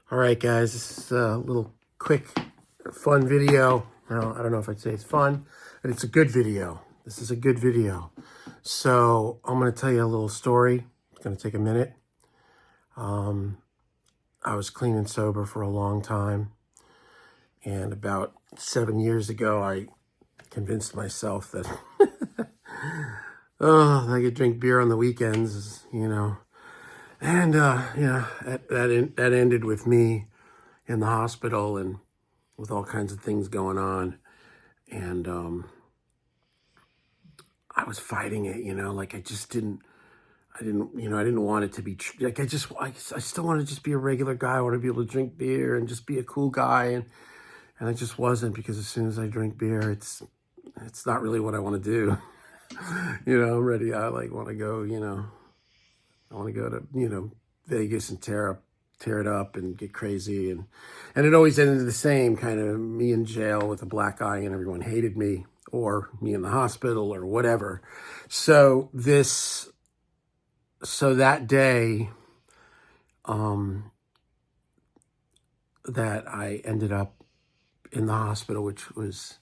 All right, guys, this is a little quick, fun video. Well, I don't know if I'd say it's fun, but it's a good video. This is a good video. So I'm going to tell you a little story. It's going to take a minute. I was clean and sober for a long time. And about 7 years ago, I convinced myself that I could drink beer on the weekends, And, that ended with me in the hospital and with all kinds of things going on. And I was fighting it, like I didn't want it to be, like I still want to just be a regular guy. I want to be able to drink beer and just be a cool guy. And I just wasn't, because as soon as I drink beer, it's not really what I want to do. I'm ready. I want to go, I want to go to, Vegas and tear it up and get crazy. And it always ended the same, kind of me in jail with a black eye and everyone hated me, or me in the hospital or whatever. So that day, that I ended up in the hospital, which was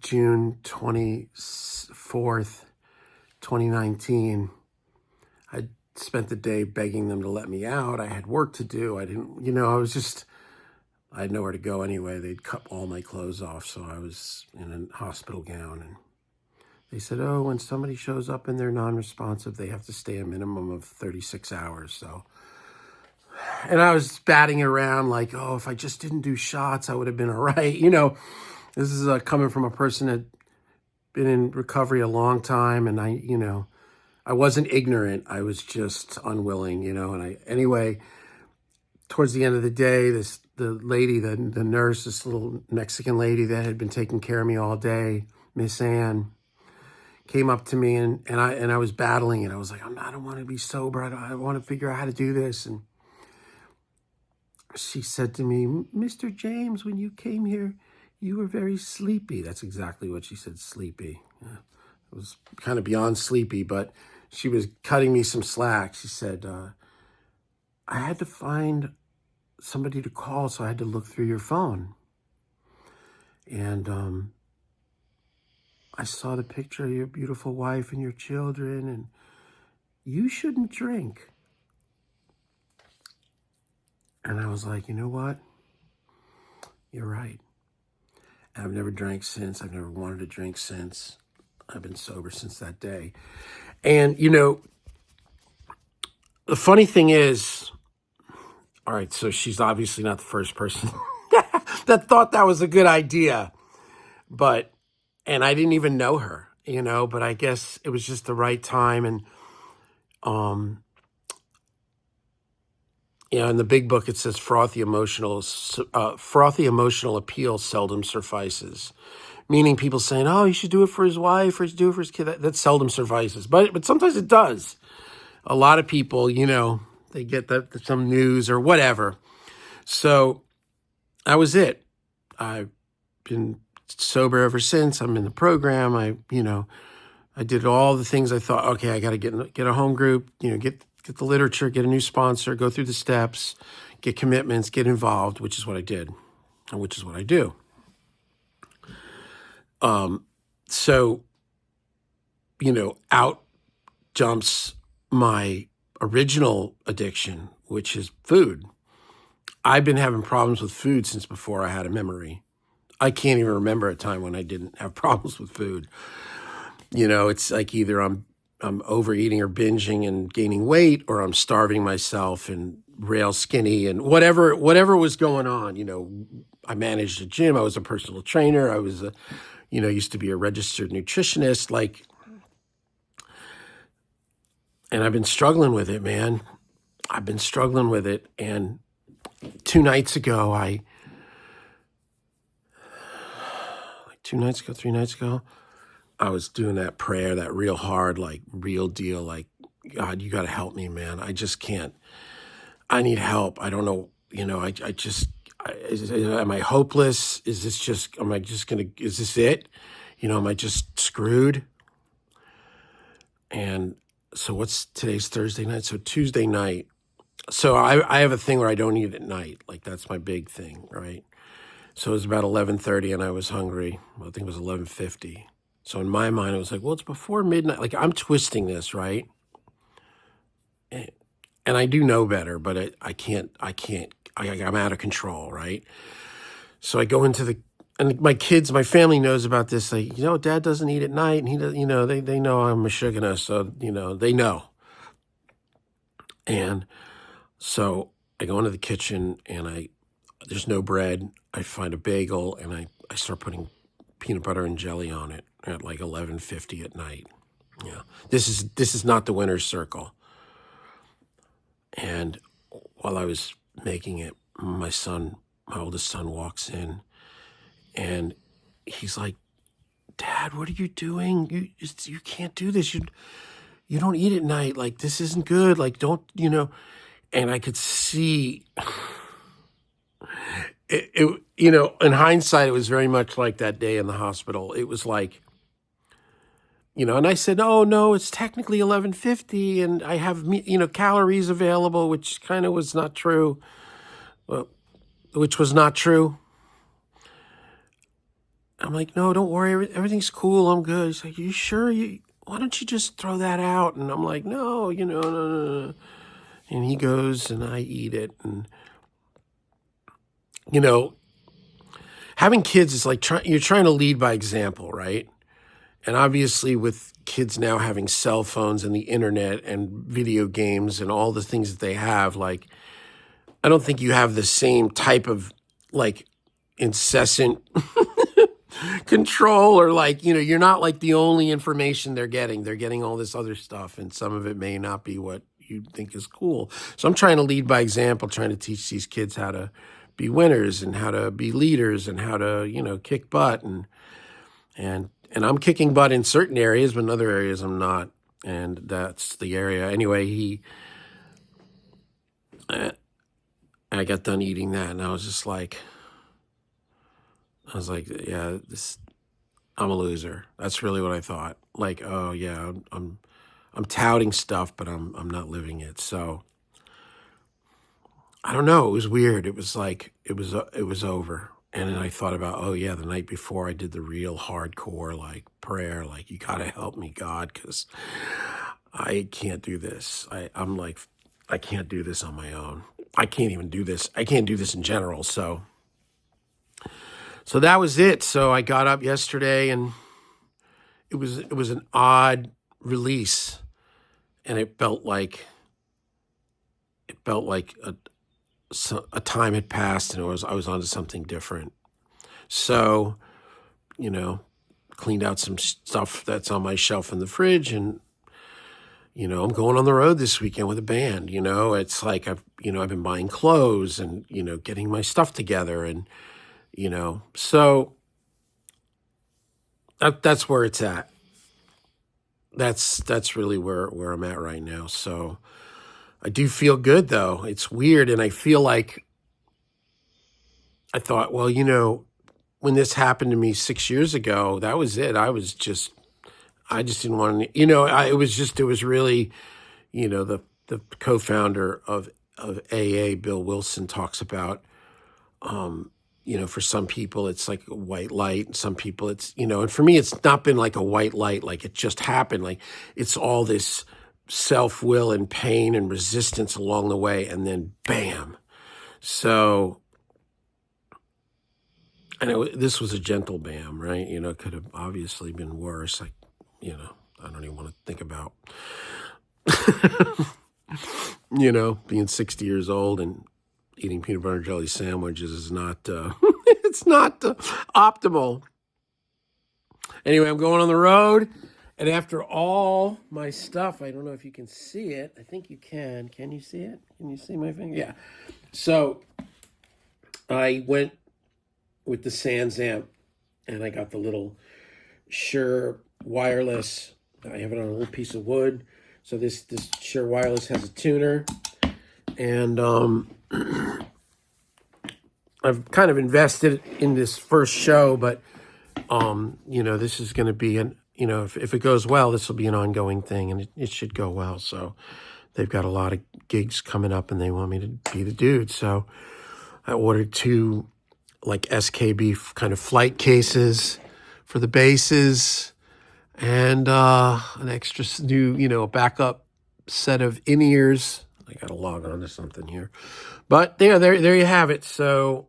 June 24th, 2019, I spent the day begging them to let me out. I had work to do. I didn't, I had nowhere to go anyway. They'd cut all my clothes off, so I was in a hospital gown. And they said, oh, when somebody shows up and they're non-responsive, they have to stay a minimum of 36 hours. So, and I was batting around like, oh, if I just didn't do shots, I would have been all right. This is coming from a person that been in recovery a long time. And I wasn't ignorant. I was just unwilling, anyway, towards the end of the day, the lady, the nurse, this little Mexican lady that had been taking care of me all day, Miss Ann, came up to me and I was battling it. I was like, I don't want to be sober. I want to figure out how to do this. And she said to me, Mr. James, when you came here, you were very sleepy. That's exactly what she said, sleepy. Yeah. It was kind of beyond sleepy, but she was cutting me some slack. She said, I had to find somebody to call, so I had to look through your phone. And I saw the picture of your beautiful wife and your children, and you shouldn't drink. And I was like, you know what? You're right. And I've never drank since. I've never wanted to drink since. I've been sober since that day. And, the funny thing is, all right, so she's obviously not the first person that thought that was a good idea. And I didn't even know her, but I guess it was just the right time. And, in the big book, it says frothy emotional appeal seldom suffices. Meaning people saying, oh, he should do it for his wife or he should do it for his kid. That seldom suffices. But sometimes it does. A lot of people, they get some news or whatever. So that was it. I've been sober ever since. I'm in the program. I did all the things I thought, okay, I got to get a home group, get the literature, get a new sponsor, go through the steps, get commitments, get involved, which is what I did, and which is what I do. So, out jumps my original addiction, which is food. I've been having problems with food since before I had a memory. I can't even remember a time when I didn't have problems with food. It's like either I'm overeating or binging and gaining weight, or I'm starving myself and rail skinny and whatever was going on. I managed a gym. I was a personal trainer. I was used to be a registered nutritionist, and I've been struggling with it, man. I've been struggling with it. And 3 nights ago, I was doing that prayer, that real hard, real deal, God, you got to help me, man. I just can't. I need help. I don't know. Am I hopeless? Is this it? Am I just screwed? And so today's Thursday night. So Tuesday night, So I have a thing where I don't eat at night. Like that's my big thing, right? So it was about 11:30 and I was hungry. Well, I think it was 11:50. So in my mind, it was like, well, it's before midnight. Like I'm twisting this, right? And I do know better, but I'm out of control, right? So I go into and my family knows about this. Like, Dad doesn't eat at night, and he does, they know I'm a Meshuggah, so, they know. And so I go into the kitchen and there's no bread. I find a bagel and I start putting peanut butter and jelly on it at like 11:50 at night. Yeah. This is not the winner's circle. And while I was making it, my oldest son walks in and he's like, Dad, what are you doing? You can't do this. You don't eat at night. Like, this isn't good. Like, don't, and I could see in hindsight, it was very much like that day in the hospital. It was like, and I said, oh no, it's technically 11:50 and I have, calories available, which kind of was not true. Well, which was not true. I'm like, no, don't worry. Everything's cool. I'm good. He's like, you sure? Why don't you just throw that out? And I'm like, no, no. And he goes and I eat it. And, having kids is like you're trying to lead by example, right? And obviously with kids now having cell phones and the internet and video games and all the things that they have, like, I don't think you have the same type of like incessant control or like, you're not like the only information they're getting. They're getting all this other stuff and some of it may not be what you think is cool. So I'm trying to lead by example, trying to teach these kids how to be winners and how to be leaders and how to, kick butt. And I'm kicking butt in certain areas, but in other areas I'm not. And that's the area. Anyway, I got done eating that and I was like, yeah, I'm a loser. That's really what I thought. Like, oh yeah, I'm touting stuff, but I'm not living it. So I don't know. It was weird. It was like it was over. And then I thought about, oh yeah, the night before I did the real hardcore like prayer, like you gotta help me, God, because I can't do this. I'm like, I can't do this on my own. I can't even do this. I can't do this in general. So that was it. So I got up yesterday and it was an odd release, and it felt like a time had passed and I was onto something different. So, cleaned out some stuff that's on my shelf in the fridge, and I'm going on the road this weekend with a band. It's like I've been buying clothes and getting my stuff together, and so that's where it's at. That's really where I'm at right now. So I do feel good though. It's weird, and I feel like I thought, well, when this happened to me 6 years ago, that was it. I just didn't want to, it was really, the co-founder of AA, Bill Wilson, talks about, for some people it's like a white light, and some people it's, and for me, it's not been like a white light, like it just happened. Like it's all this self-will and pain and resistance along the way, and then bam. So, and this was a gentle bam, right? It could have obviously been worse. Like, I don't even want to think about, being 60 years old and eating peanut butter and jelly sandwiches is not, it's not optimal. Anyway, I'm going on the road, and after all my stuff, I don't know if you can see it. I think you can. Can you see it? Can you see my finger? Yeah. So I went with the Sans amp, and I got the little Shure wireless. I have it on a little piece of wood. So this Shure wireless has a tuner, and I've kind of invested in this first show, but this is going to be if it goes well, this will be an ongoing thing, and it should go well. So they've got a lot of gigs coming up and they want me to be the dude. So I ordered 2 like SKB kind of flight cases for the basses and an extra new, a backup set of in-ears. I got to log on to something here. But yeah, there you have it. So